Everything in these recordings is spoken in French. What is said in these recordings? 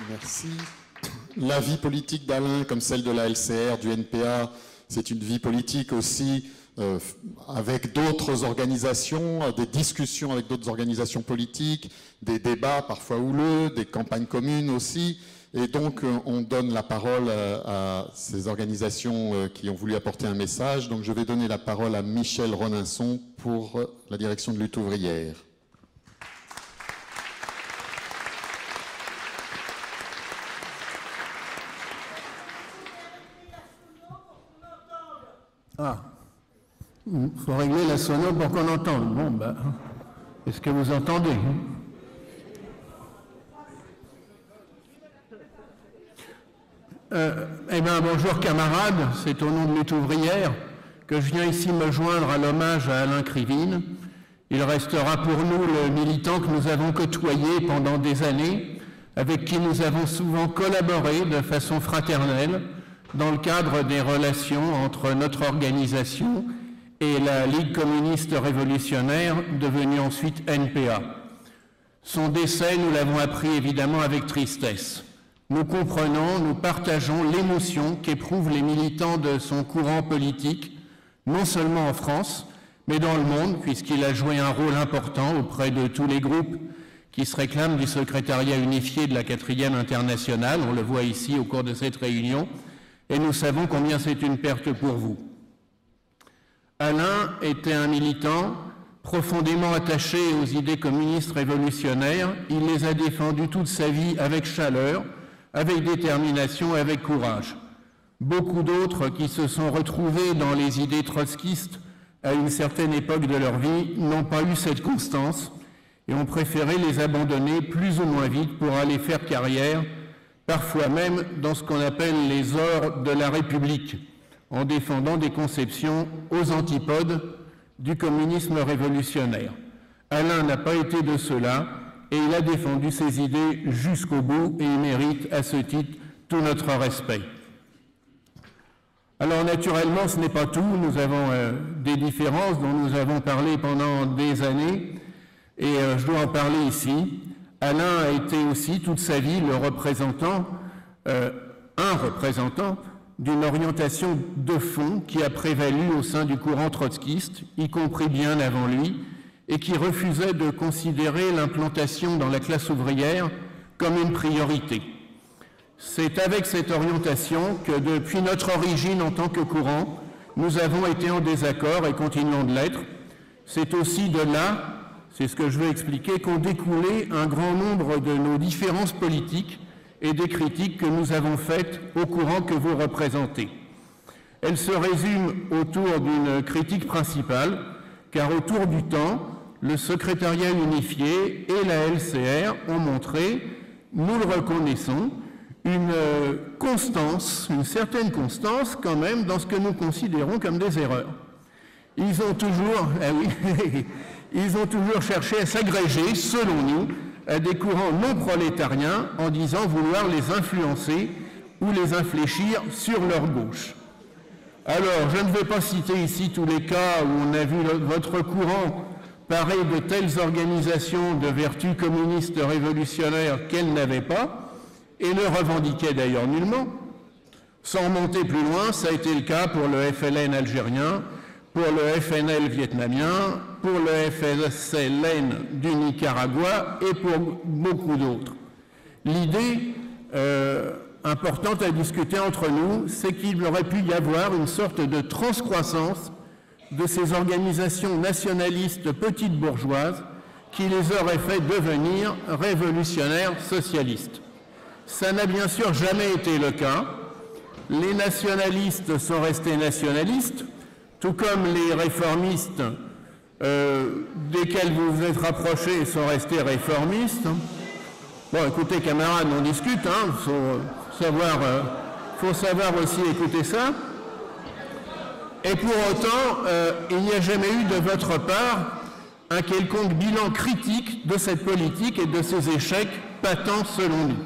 Merci. La vie politique d'Alain, comme celle de la LCR, du NPA, c'est une vie politique aussi avec d'autres organisations, des discussions avec d'autres organisations politiques, des débats parfois houleux, des campagnes communes aussi. Et donc, on donne la parole à ces organisations qui ont voulu apporter un message. Donc, je vais donner la parole à Michel Roninson pour la direction de Lutte ouvrière. Ah, il faut régler la sono pour qu'on entende. Bon, ben, est-ce que vous entendez? Eh bien, bonjour camarades, c'est au nom de Lutte ouvrière que je viens ici me joindre à l'hommage à Alain Krivine. Il restera pour nous le militant que nous avons côtoyé pendant des années, avec qui nous avons souvent collaboré de façon fraternelle dans le cadre des relations entre notre organisation et la Ligue communiste révolutionnaire, devenue ensuite NPA. Son décès, nous l'avons appris évidemment avec tristesse. Nous comprenons, nous partageons l'émotion qu'éprouvent les militants de son courant politique, non seulement en France, mais dans le monde, puisqu'il a joué un rôle important auprès de tous les groupes qui se réclament du secrétariat unifié de la 4e internationale. On le voit ici au cours de cette réunion, et nous savons combien c'est une perte pour vous. Alain était un militant profondément attaché aux idées communistes révolutionnaires. Il les a défendues toute sa vie avec chaleur, avec détermination, avec courage. Beaucoup d'autres qui se sont retrouvés dans les idées trotskistes à une certaine époque de leur vie n'ont pas eu cette constance et ont préféré les abandonner plus ou moins vite pour aller faire carrière, parfois même dans ce qu'on appelle les ors de la République, en défendant des conceptions aux antipodes du communisme révolutionnaire. Alain n'a pas été de cela, et il a défendu ses idées jusqu'au bout, et il mérite à ce titre tout notre respect. Alors naturellement, ce n'est pas tout, nous avons des différences dont nous avons parlé pendant des années, et je dois en parler ici. Alain a été aussi toute sa vie le représentant, un représentant d'une orientation de fond qui a prévalu au sein du courant trotskiste, y compris bien avant lui, et qui refusait de considérer l'implantation dans la classe ouvrière comme une priorité. C'est avec cette orientation que, depuis notre origine en tant que courant, nous avons été en désaccord et continuons de l'être. C'est aussi de là, c'est ce que je veux expliquer, qu'ont découlé un grand nombre de nos différences politiques et des critiques que nous avons faites au courant que vous représentez. Elles se résument autour d'une critique principale, car autour du temps, le secrétariat unifié et la LCR ont montré, nous le reconnaissons, une constance, une certaine constance quand même dans ce que nous considérons comme des erreurs. Ils ont toujours, ils ont toujours cherché à s'agréger, selon nous, à des courants non prolétariens en disant vouloir les influencer ou les infléchir sur leur gauche. Alors, je ne vais pas citer ici tous les cas où on a vu votre courant parer de telles organisations de vertu communiste révolutionnaire qu'elles n'avaient pas, et ne revendiquaient d'ailleurs nullement. Sans remonter plus loin, ça a été le cas pour le FLN algérien, pour le FNL vietnamien, pour le FSLN du Nicaragua et pour beaucoup d'autres. L'idée importante à discuter entre nous, c'est qu'il aurait pu y avoir une sorte de transcroissance de ces organisations nationalistes petites bourgeoises qui les auraient fait devenir révolutionnaires socialistes. Ça n'a bien sûr jamais été le cas. Les nationalistes sont restés nationalistes, tout comme les réformistes, desquels vous vous êtes rapprochés, sont restés réformistes. Bon, écoutez, camarades, on discute, hein, faut savoir aussi écouter ça. Et pour autant, il n'y a jamais eu de votre part un quelconque bilan critique de cette politique et de ses échecs patents selon nous.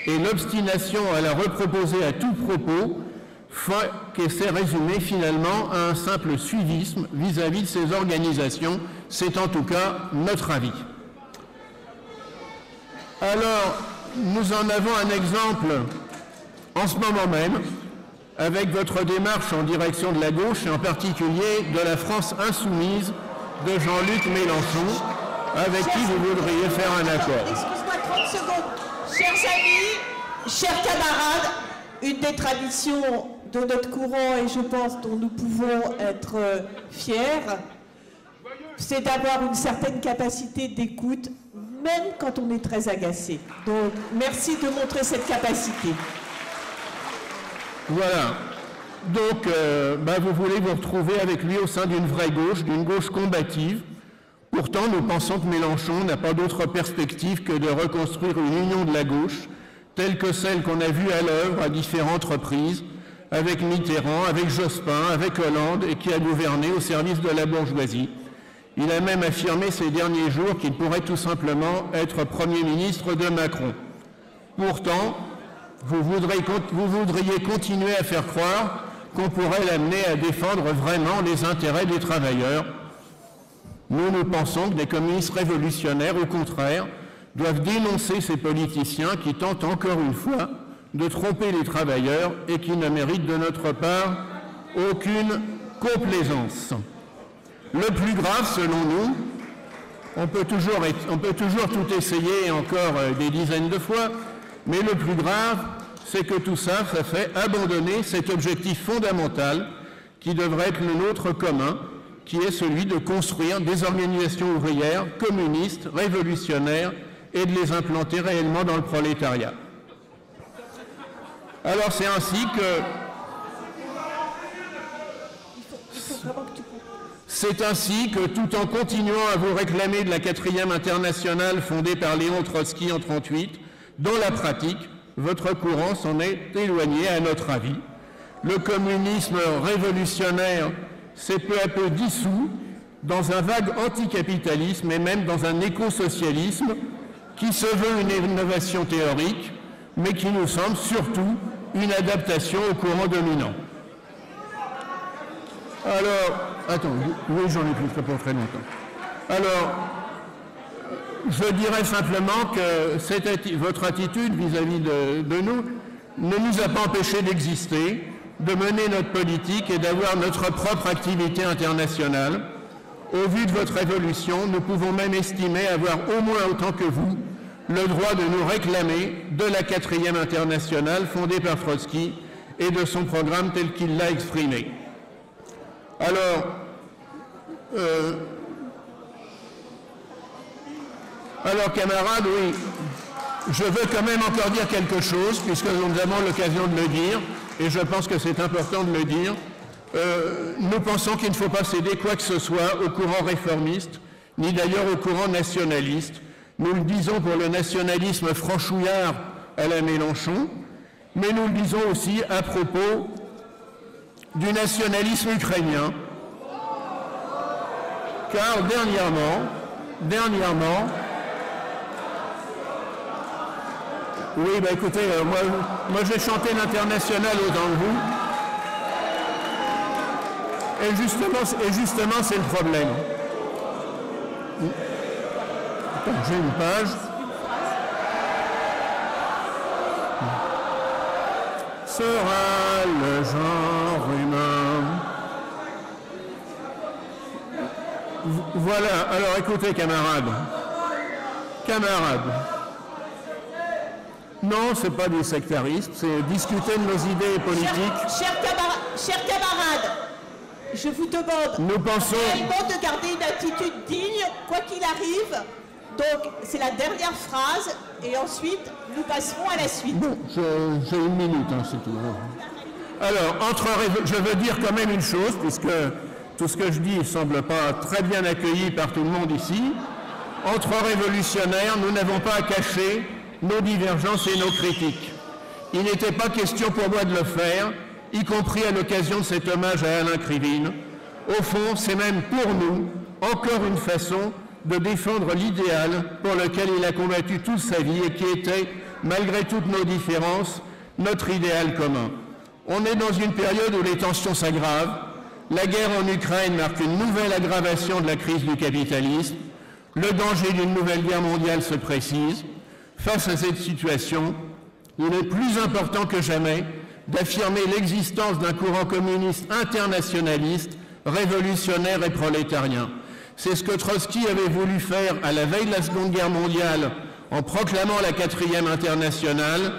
Et l'obstination à la reproposer à tout propos fait qu'elle s'est résumée finalement à un simple suivisme vis-à-vis de ces organisations. C'est en tout cas notre avis. Alors, nous en avons un exemple en ce moment même, avec votre démarche en direction de la gauche, et en particulier de la France insoumise de Jean-Luc Mélenchon, avec qui vous voudriez faire un accord. Excuse-moi 30 secondes. Chers amis, chers camarades, une des traditions de notre courant, et je pense dont nous pouvons être fiers, c'est d'avoir une certaine capacité d'écoute, même quand on est très agacé. Donc, merci de montrer cette capacité. Voilà. Donc, vous voulez vous retrouver avec lui au sein d'une vraie gauche, d'une gauche combative. Pourtant, nous pensons que Mélenchon n'a pas d'autre perspective que de reconstruire une union de la gauche, telle que celle qu'on a vue à l'œuvre à différentes reprises, avec Mitterrand, avec Jospin, avec Hollande, et qui a gouverné au service de la bourgeoisie. Il a même affirmé ces derniers jours qu'il pourrait tout simplement être Premier ministre de Macron. Pourtant, vous voudriez continuer à faire croire qu'on pourrait l'amener à défendre vraiment les intérêts des travailleurs. Nous pensons que des communistes révolutionnaires, au contraire, doivent dénoncer ces politiciens qui tentent encore une fois de tromper les travailleurs et qui ne méritent de notre part aucune complaisance. Le plus grave, selon nous, on peut toujours tout essayer, et encore des dizaines de fois, mais le plus grave, c'est que tout ça, ça fait abandonner cet objectif fondamental qui devrait être le nôtre commun, qui est celui de construire des organisations ouvrières, communistes, révolutionnaires, et de les implanter réellement dans le prolétariat. Alors c'est ainsi que tout en continuant à vous réclamer de la 4e internationale fondée par Léon Trotsky en 1938, dans la pratique, votre courant s'en est éloigné à notre avis. Le communisme révolutionnaire s'est peu à peu dissous dans un vague anticapitalisme et même dans un écosocialisme qui se veut une innovation théorique, mais qui nous semble surtout une adaptation au courant dominant. Alors, attends, oui, j'en ai plus pour très longtemps. Alors, je dirais simplement que votre attitude vis-à-vis de nous ne nous a pas empêché d'exister, de mener notre politique et d'avoir notre propre activité internationale. Au vu de votre évolution, nous pouvons même estimer avoir au moins autant que vous le droit de nous réclamer de la 4e internationale fondée par Trotsky et de son programme tel qu'il l'a exprimé. Alors, camarades, oui, je veux quand même encore dire quelque chose, puisque nous avons l'occasion de le dire, et je pense que c'est important de le dire. Nous pensons qu'il ne faut pas céder quoi que ce soit au courant réformiste, ni d'ailleurs au courant nationaliste. Nous le disons pour le nationalisme franchouillard à la Mélenchon, mais nous le disons aussi à propos du nationalisme ukrainien, car dernièrement, oui, écoutez, moi j'ai chanté l'Internationale autant que vous, et justement c'est le problème. J'ai une page. Sera le genre humain. Voilà, alors écoutez camarades. Non, c'est pas du sectarisme, c'est discuter de nos idées politiques. Chers camarades, je vous demande réellement de garder une attitude digne, quoi qu'il arrive. Donc, c'est la dernière phrase, et ensuite, nous passerons à la suite. Bon, j'ai une minute, c'est tout. Alors, je veux dire quand même une chose, puisque tout ce que je dis ne semble pas très bien accueilli par tout le monde ici. Entre révolutionnaires, nous n'avons pas à cacher nos divergences et nos critiques. Il n'était pas question pour moi de le faire, y compris à l'occasion de cet hommage à Alain Krivine. Au fond, c'est même pour nous, encore une façon de défendre l'idéal pour lequel il a combattu toute sa vie et qui était, malgré toutes nos différences, notre idéal commun. On est dans une période où les tensions s'aggravent. La guerre en Ukraine marque une nouvelle aggravation de la crise du capitalisme. Le danger d'une nouvelle guerre mondiale se précise. Face à cette situation, il est plus important que jamais d'affirmer l'existence d'un courant communiste internationaliste, révolutionnaire et prolétarien. C'est ce que Trotsky avait voulu faire à la veille de la Seconde Guerre mondiale en proclamant la 4e internationale.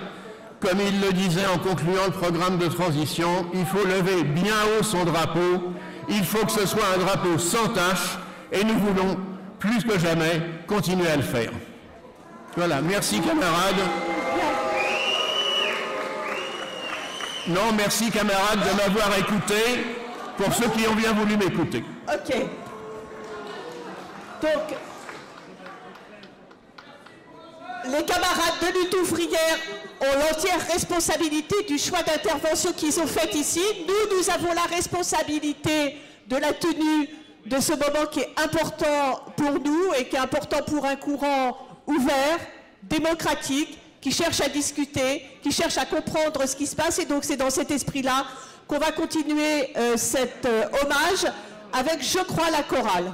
Comme il le disait en concluant le programme de transition, il faut lever bien haut son drapeau, il faut que ce soit un drapeau sans tache, et nous voulons, plus que jamais, continuer à le faire. Voilà, merci camarades. Non, merci camarades de m'avoir écouté, pour ceux qui ont bien voulu m'écouter. Ok. Donc, les camarades de lutte ouvrière ont l'entière responsabilité du choix d'intervention qu'ils ont fait ici. Nous avons la responsabilité de la tenue de ce moment qui est important pour nous et qui est important pour un courant ouvert, démocratique, qui cherche à discuter, qui cherche à comprendre ce qui se passe. Et donc c'est dans cet esprit-là qu'on va continuer cet hommage avec, je crois, la chorale.